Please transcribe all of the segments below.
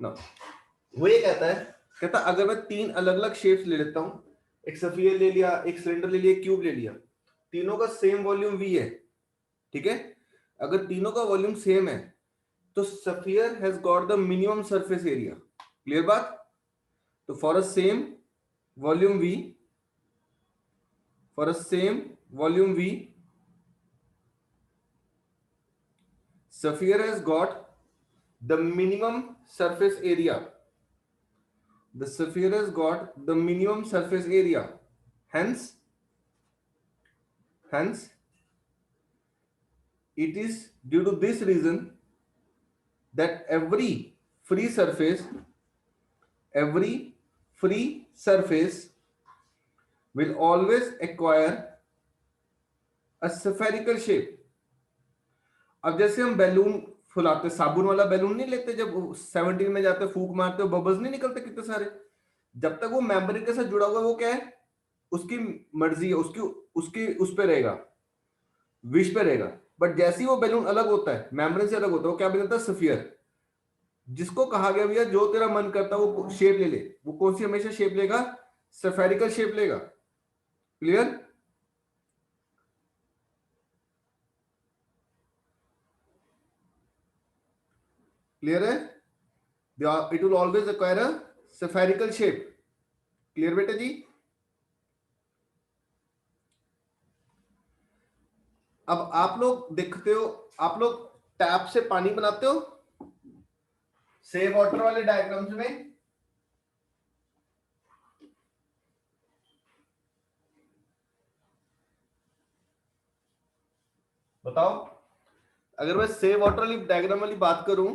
ना, वो ये कहता अगर मैं 3 अलग अलग शेप्स ले लेता हूं, एक स्फीयर ले लिया, एक सिलेंडर ले लिया, एक क्यूब ले लिया, तीनों का सेम वॉल्यूम v है, ठीक है, अगर तीनों का वॉल्यूम सेम है तो sphere has got the minimum surface area. Clear बात? तो for a same volume v, for a same volume v, sphere has got the minimum surface area. The sphere has got the minimum surface area. Hence, it is due to this reason that every free surface will always acquire a spherical shape. अब जैसे हम balloon फुलाते, साबुन वाला balloon नहीं लेते, जब 17 में जाते फूंक मारते हो बबल्स नहीं निकलते कितने सारे, जब तक वो मेम्ब्रेन के साथ जुड़ा हुआ है वो क्या है, उसकी मर्जी है, उसकी उसकी उस पे रहेगा, विश पे रहेगा। बट जैसे ही वो बैलून अलग होता है, मेम्ब्रेन से अलग होता है, वो क्या बनता है, स्फीयर, जिसको कहा गया भैया जो तेरा मन करता है वो शेप ले ले। वो कौन सी हमेशा शेप लेगा, स्फेरिकल शेप लेगा। क्लियर? क्लियर है? It will always acquire a spherical shape. Clear बेटा जी? अब आप लोग देखते हो, आप लोग टैप से पानी बनाते हो सेव वाटर वाले डायग्राम्स में, बताओ। अगर मैं सेव वाटर वाली डायग्राम वाली बात करूं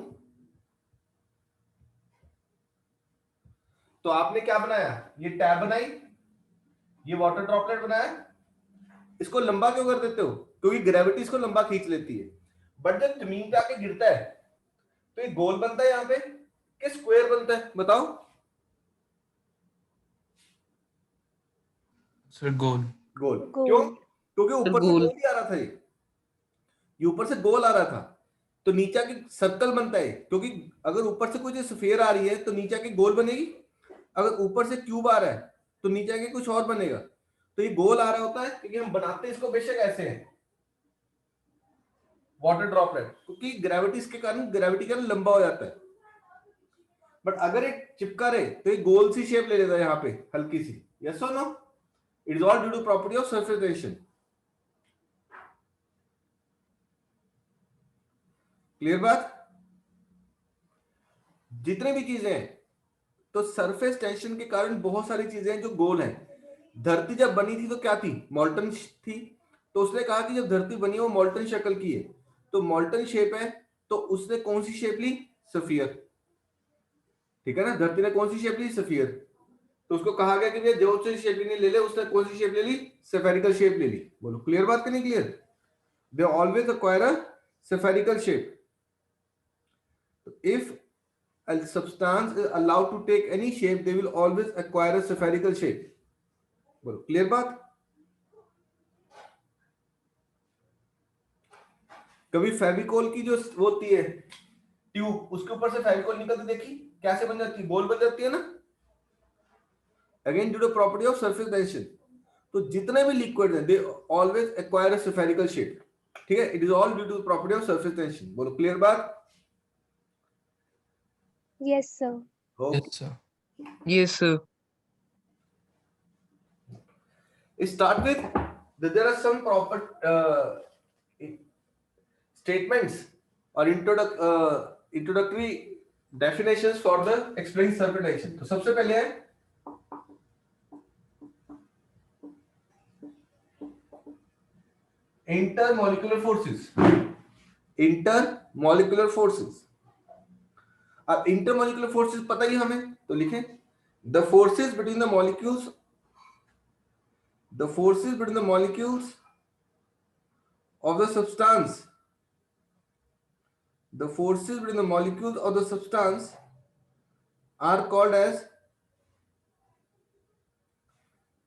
तो आपने क्या बनाया, ये टैब बनाई, ये वाटर ड्रॉपलेट बनाया, इसको लंबा क्यों कर देते हो, क्योंकि ग्रेविटी इसको लंबा खींच लेती है। बट जब जमीन पे आके गिरता है तो ये गोल बनता है यहाँ पे कि स्क्वायर बनता है, बताओ। सर गोल। गोल क्यों? गोल। क्योंकि ऊपर से गोल। गोल ही आ रहा था, ये ऊपर से गोल आ रहा था, तो नीचे की सर्कल बनता है, क्योंकि अगर ऊपर से कोई स्फीयर आ रही है तो नीचे की गोल बनेगी, अगर ऊपर से क्यूब आ रहा है तो नीचे के कुछ और बनेगा। तो ये गोल आ रहा होता है क्योंकि हम बनाते इसको बेशक ऐसे हैं, वाटर ड्रॉपलेट, क्योंकि ग्रेविटी इसके कारण, ग्रेविटी के कारण लंबा हो जाता है। बट अगर एक चिपका रहे तो ये गोल सी शेप ले लेता है यहाँ पे हल्की सी। यस और no? It is all due to property of surface tension. Clear बात? जितने भी चीजें हैं तो सरफेस टेंशन के कारण बहुत सारी चीजें हैं जो गोल हैं। धरती जब बनी थी तो क्या थी, मॉल्टन थी, तो उसने कहा कि जब धरती बनी है वो मॉल्टन शक्ल की है, तो मॉल्टन शेप है, तो उसने कौन सी शेप ली, स्फीयर। ठीक है ना, धरती ने कौन सी शेप ली, स्फीयर, तो उसको कहा गया कि जो सी शेप ले ले, उसने कौन सी शेप ले ली, स्फेरिकल शेप ले ली। बोलो क्लियर बात कि नहीं clear? They always acquire a spherical shape. If a substance is allowed to take any shape, they will always acquire a spherical shape. बोलो क्लियर बात? कभी फेविकोल की जो वो होती है ट्यूब, उसके ऊपर से फेविकोल निकलती देखी, कैसे बन जाती है, गोल बन जाती है ना, again due to property of surface tension. तो जितने भी लिक्विड हैं they always acquire a spherical shape. ठीक है, it is all due to property of surface tension. बोलो क्लियर बात? Yes, sir. Yes sir. Yes sir. Start with there are some proper statements or introductory definitions for the explaining surface tension. तो सबसे पहले है intermolecular forces. Intermolecular forces. अब intermolecular forces पता ही हमें, तो लिखें the forces between the molecules, the forces between the molecules of the substance, the forces between the molecules of the substance are called as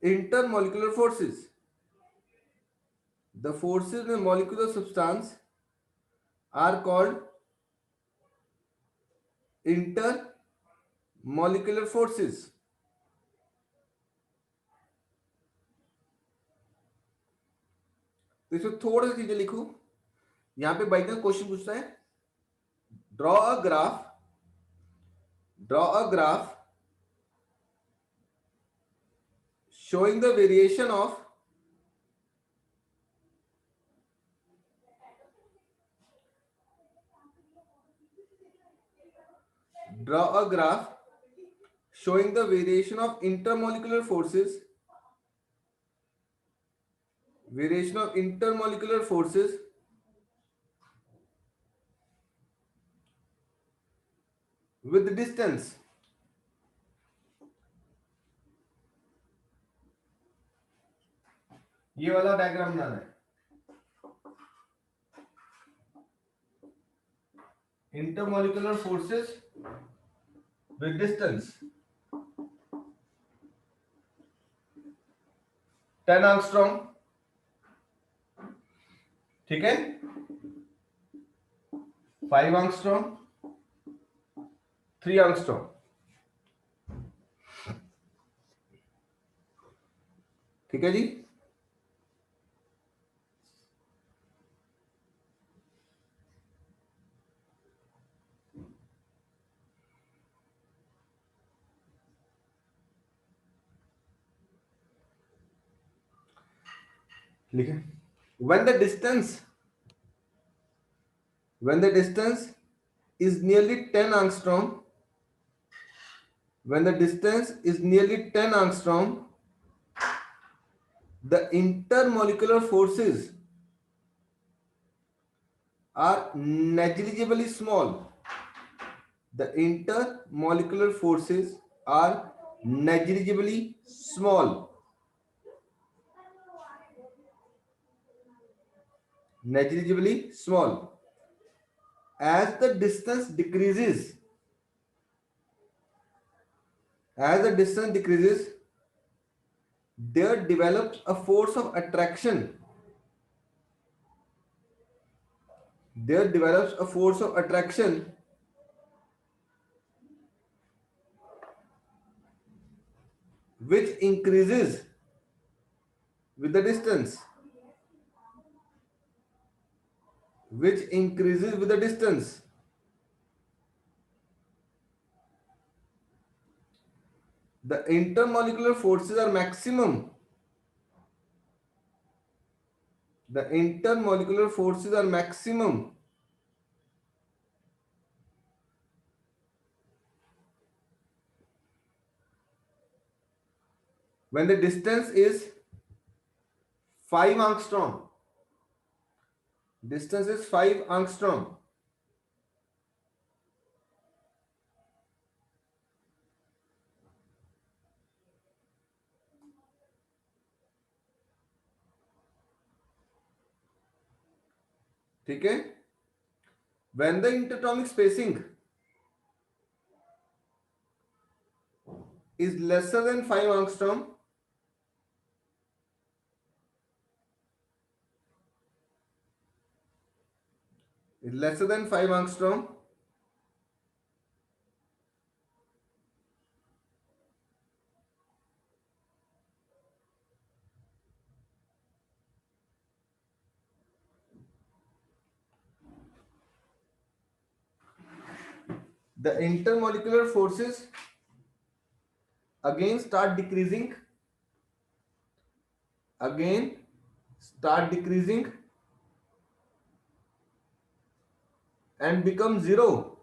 intermolecular forces. The forces in the molecular substance are called intermolecular molecular forces. तो इसमें थोड़ा सा चीजें लिखो. यहां पे by chance question पूछता है, draw a graph showing the variation of intermolecular forces, with distance. ये वाला डायग्राम बनाना है. Intermolecular forces with distance 10 angstrom. ठीक है, 5 angstrom, 3 angstrom. ठीक है जी. लिखे. when the distance is nearly 10 angstrom, the intermolecular forces are negligibly small. The intermolecular forces are negligibly small. Negligibly small. As the distance decreases, there develops a force of attraction. Which increases with the distance. The intermolecular forces are maximum. When the distance is 5 angstrom. ठीक है. When the interatomic spacing is lesser than 5 angstrom, the intermolecular forces again start decreasing and become zero.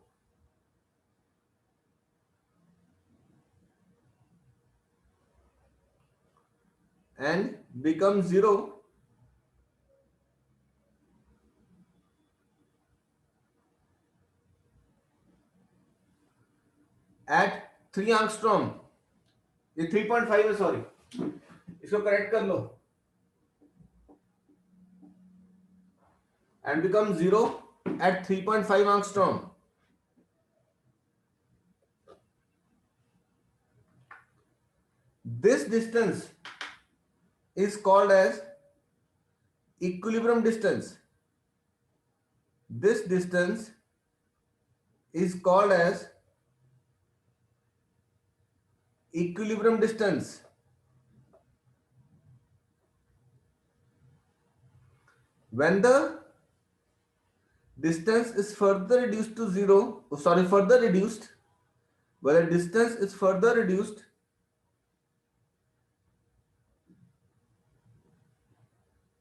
At 3 angstrom. ये 3.5 है, sorry, इसको correct कर लो. And become zero at 3.5 angstrom. This distance is called as equilibrium distance. This distance is called as equilibrium distance. When the distance is further reduced to zero, further reduced, when the distance is further reduced,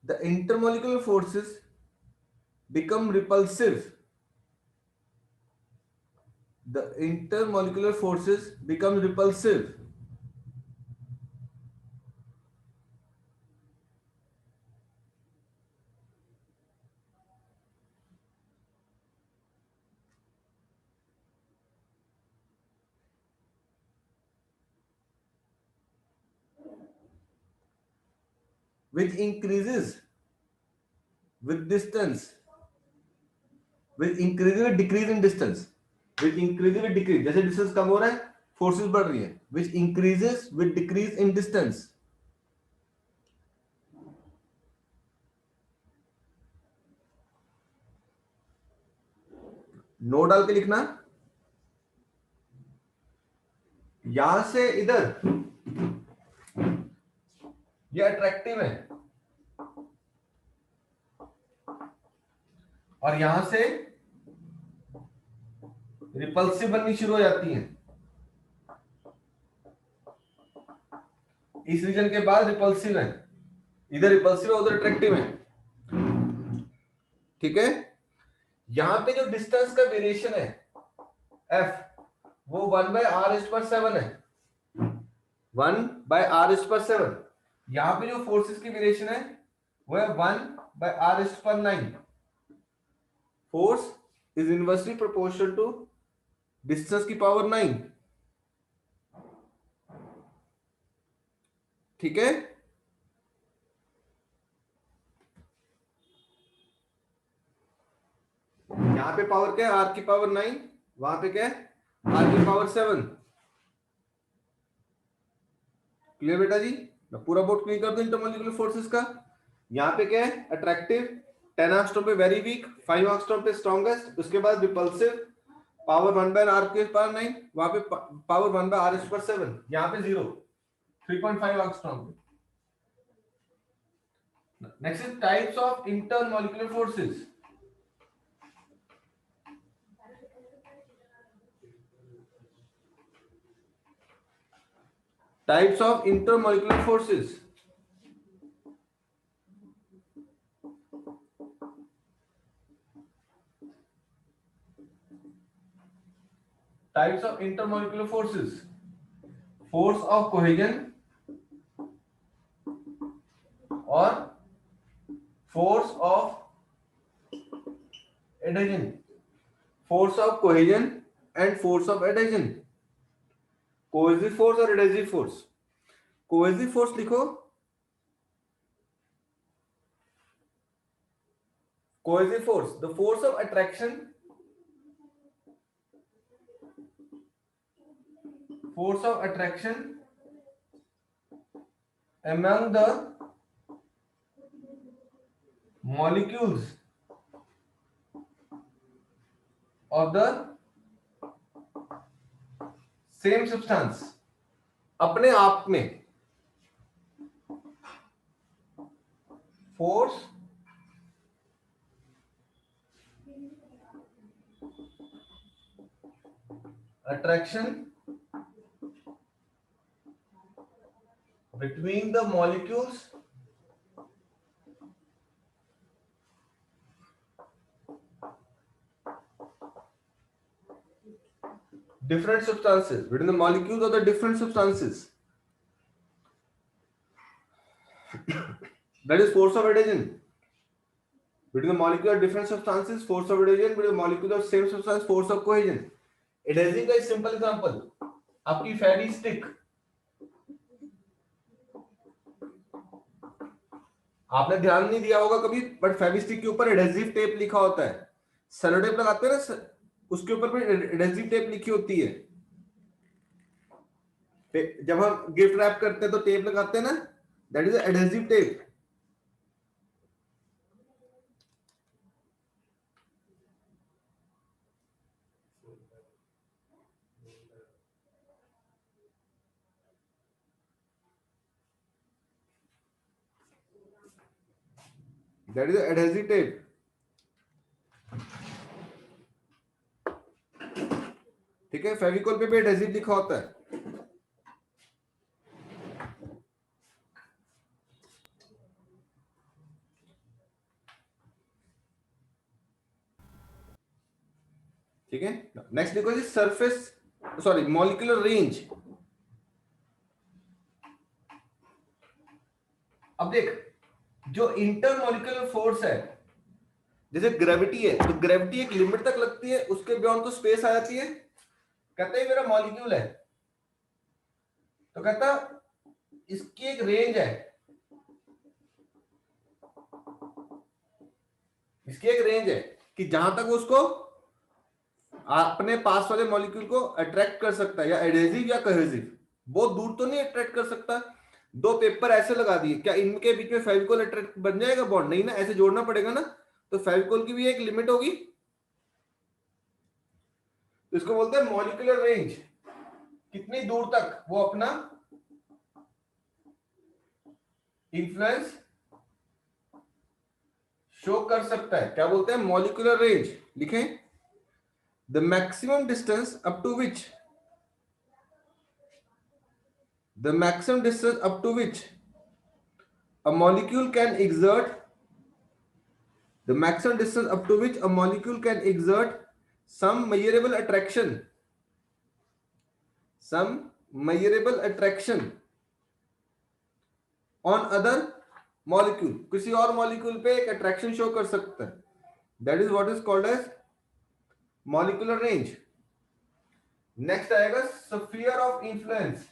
the intermolecular forces become repulsive. The intermolecular forces become repulsive. Which increases with distance, which increases with decrease in distance, which increases with decrease. जैसे distance कम हो रहा है, forces बढ़ रही है. Which increases with decrease in distance. नो डाल के लिखना. यहां से इधर ये अट्रैक्टिव है और यहां से रिपल्सिव बननी शुरू हो जाती है. इस रीजन के बाद रिपल्सिव है, इधर रिपल्सिव है उधर अट्रैक्टिव है. ठीक है. यहां पे जो डिस्टेंस का वेरिएशन है f वो 1/r⁷ है. 1/r⁷. यहां पे जो फोर्सेस की वेरिएशन है वो है 1/r⁹. Force is inversely proportional to distance की पावर 9. ठीक है. यहां पे पावर क्या है, r की पावर 9. वहां पे क्या है, r की पावर 7. क्लियर बेटा जी. मैं पूरा बोर्ड क्लियर कर दूं इंटरमोलिकुलर फोर्सेस का. यहां पे क्या है, अट्रैक्टिव 10 एंगस्ट्रॉम पे वेरी वीक, 5 एंगस्ट्रॉम पे स्ट्रॉन्गेस्ट, उसके बाद रिपल्सिव पावर 1/r⁹. वहां पे पावर 1/r⁷. यहां पे 0, 3.5 एंगस्ट्रॉम पे. Next is types of intermolecular forces. Types of intermolecular forces. Types of intermolecular forces. Force of cohesion or force of adhesion. Force of cohesion and force of adhesion. Cohesive force और adhesive force. Cohesive force लिखो. Cohesive force, the force of attraction, force of attraction among the molecules of the same substance. अपने आप में force attraction between the molecules different substances, between the molecules of the different substances. That is force of adhesion. Between the molecules of different substances, force of adhesion. Between the molecules of same substance, force of cohesion. Adhesive का simple example, आपकी फेवी stick. आपने ध्यान नहीं दिया होगा कभी, but Fevi stick के ऊपर एडहेसिव टेप लिखा होता है. सेलो टेप लगाते हैं ना, उसके ऊपर भी एडहेसिव टेप लिखी होती है. जब हम गिफ्ट रैप करते हैं तो टेप लगाते हैं ना, that is adhesive tape. That is adhesive tape. ठीक है, फेविकॉल पे भी एडहेसिव लिखा होता है। ठीक है, नेक्स्ट देखो जी, सरफेस सॉरी मॉलिक्यूलर रेंज। अब देख, जो इंटरमॉलिक्यूलर फोर्स है, जैसे ग्रेविटी है, तो ग्रेविटी एक लिमिट तक लगती है, उसके बियॉन्ड तो स्पेस आ जाती है। कहते हैं मेरा मॉलिक्यूल है, तो कहता इसकी एक रेंज है, इसकी एक रेंज है कि जहां तक उसको अपने पास वाले मॉलिक्यूल को अट्रैक्ट कर सकता है, या एडहेसिव या कोहेसिव। बहुत दूर तो नहीं अट्रैक्ट कर सकता। दो पेपर ऐसे लगा दिए, क्या इनके बीच में फेविकोल अट्रैक्ट बन जाएगा बॉन्ड? नहीं ना, ऐसे जोड़ना पड़ेगा ना। तो फेविकोल की भी एक लिमिट होगी, तो इसको बोलते हैं मॉलिक्यूलर रेंज। कितनी दूर तक वो अपना इन्फ्लुएंस शो कर सकता है, क्या बोलते हैं? Molecular range. लिखें, the maximum distance up to which the maximum distance up to which a molecule can exert the maximum distance up to which a molecule can exert some measurable attraction, some measurable attraction on other molecule, किसी और molecule पे एक attraction show कर सकता है, that is what is called as molecular range. Next आएगा sphere of influence.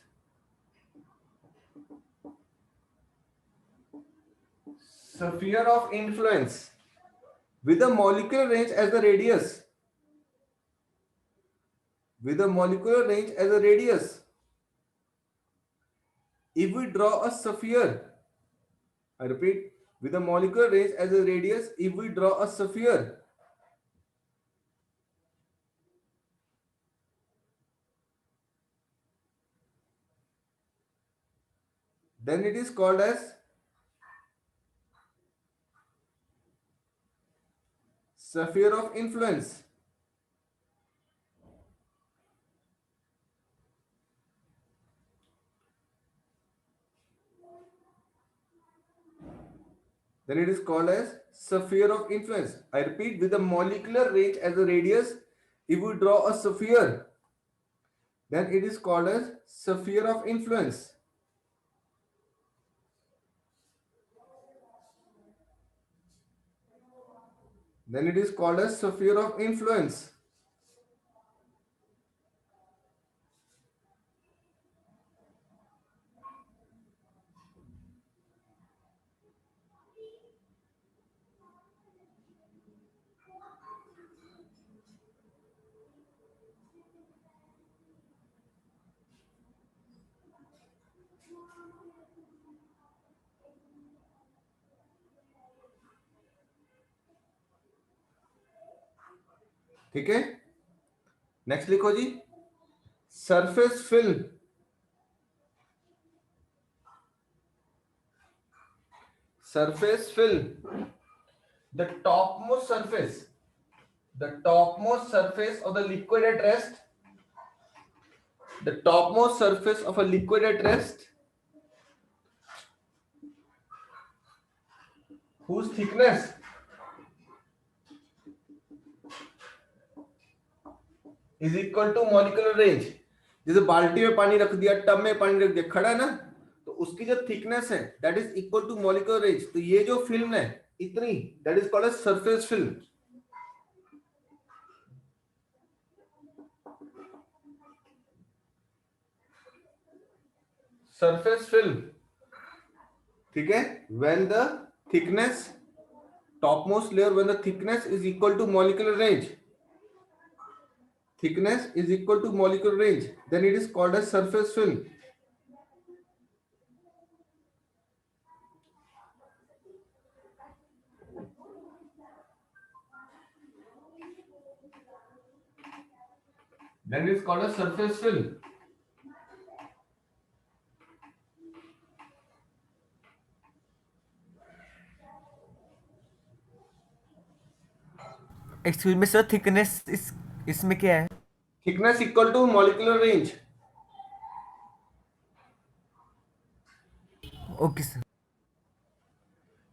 Sphere of influence with a molecular range as the radius, with a molecular range as a radius. If we draw a sphere, I repeat, with a molecular range as a radius, if we draw a sphere, then it is called as sphere of influence. Then it is called as sphere of influence. I repeat, with a molecular range as a radius, if we draw a sphere, then it is called as sphere of influence. Then it is called as sphere of influence. ठीक है, next लिखो जी, surface film. Surface film, the topmost surface of the liquid at rest, the topmost surface of a liquid at rest, whose thickness is equal to molecular range। जैसे बाल्टी में पानी रख दिया, टब में पानी रख दिया, खड़ा है ना, तो उसकी जो थिकनेस है that is equal to molecular range. तो ये जो फिल्म है इतनी, that is called as surface film. Surface film, ठीक है, when the thickness, topmost layer, when the thickness is equal to molecular range, thickness is equal to molecular range, then it is called as surface film। Then it is called as surface film। Excuse me sir, thickness इसमें क्या है? Thickness equal to molecular range. Okay sir.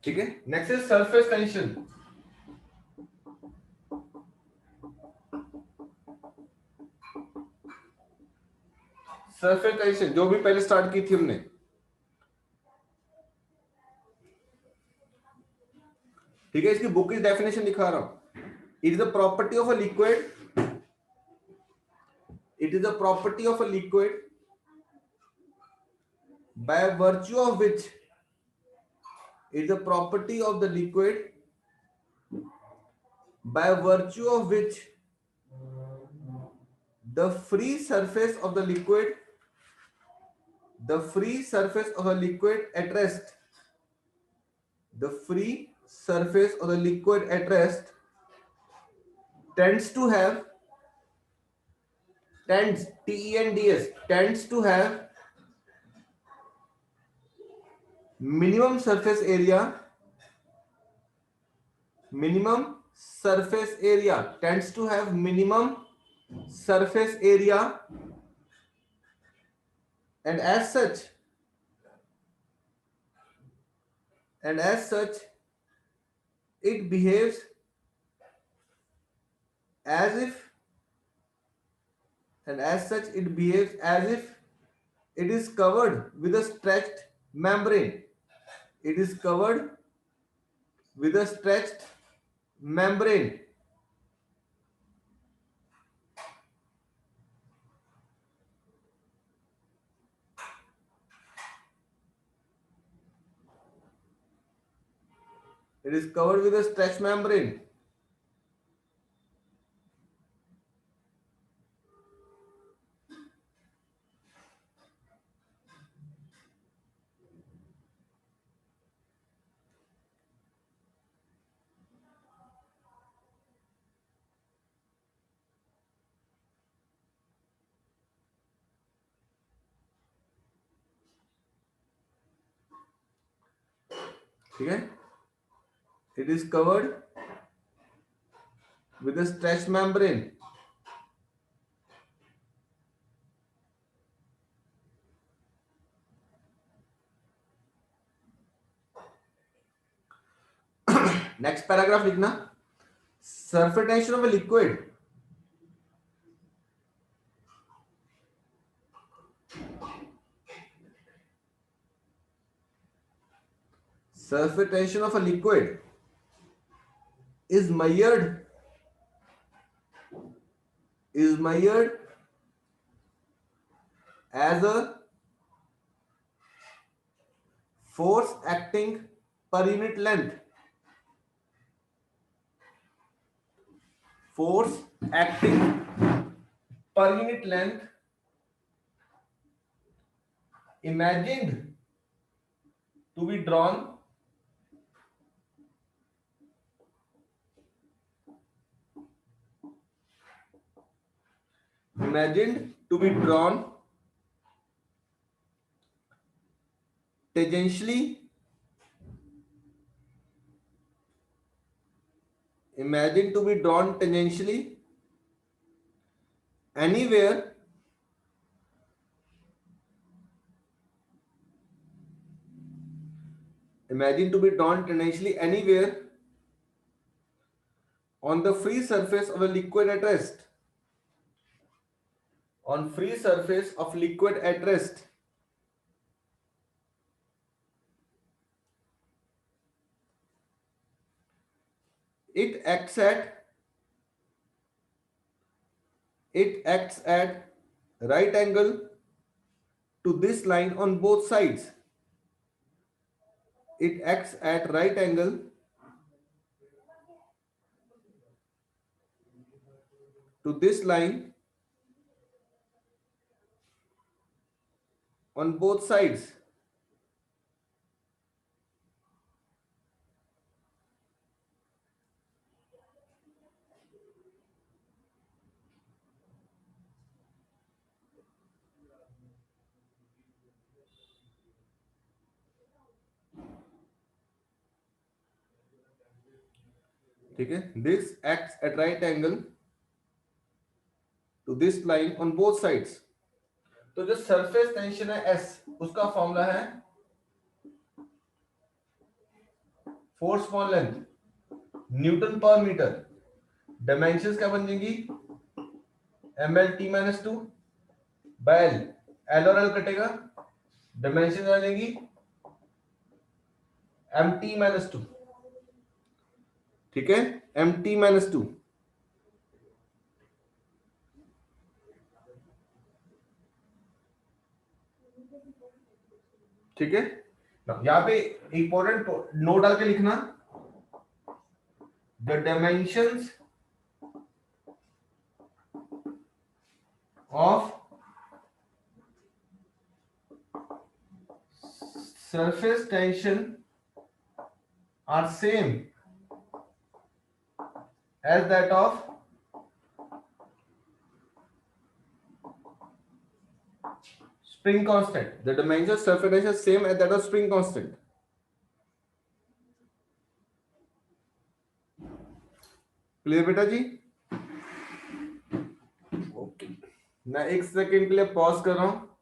ठीक है, next is surface tension. Surface tension जो भी पहले start की थी हमने, ठीक है, इसकी बुक की डेफिनेशन दिखा रहा हूं। It is the property of a liquid, it is the property of a liquid by virtue of which, it is a property of the liquid by virtue of which the free surface of the liquid, the free surface of a liquid at rest, the free surface of the liquid at rest tends to have, tends, TENDS, tends to have minimum surface area, minimum surface area, tends to have minimum surface area, and as such, and as such it behaves as if, and as such it behaves as if it is covered with a stretched membrane, it is covered with a stretched membrane. It is covered with a stretched membrane. ठीक है, it is covered with a stretched membrane. Next paragraph लिखना, surface tension of a liquid surface tension of a liquid is measured, is measured as a force acting per unit length, force acting per unit length imagined to be drawn, imagined to be drawn tangentially, imagined to be drawn tangentially anywhere, imagine to be drawn tangentially anywhere on the free surface of a liquid at rest, on free surface of liquid at rest. It acts at, it acts at right angle to this line on both sides. It acts at right angle to this line on both sides. ठीक है, this acts at right angle to this line on both sides. तो जो surface tension है S, उसका formula है force upon length newton पर metre. Dimensions क्या बन जाएंगी, M L T minus two by L, L और एल कटेगा, डायमेंशन आ जाएगी एम टी माइनस टू। ठीक है, एम टी माइनस टू। ठीक है, यहां पे इंपॉर्टेंट नोट डाल के लिखना, the dimensions of surface tension are same as that of spring constant. The dimension of surface tension is same as that of spring constant. Clear बेटा जी? Okay, मैं एक सेकेंड के लिए पॉज कर रहा हूं।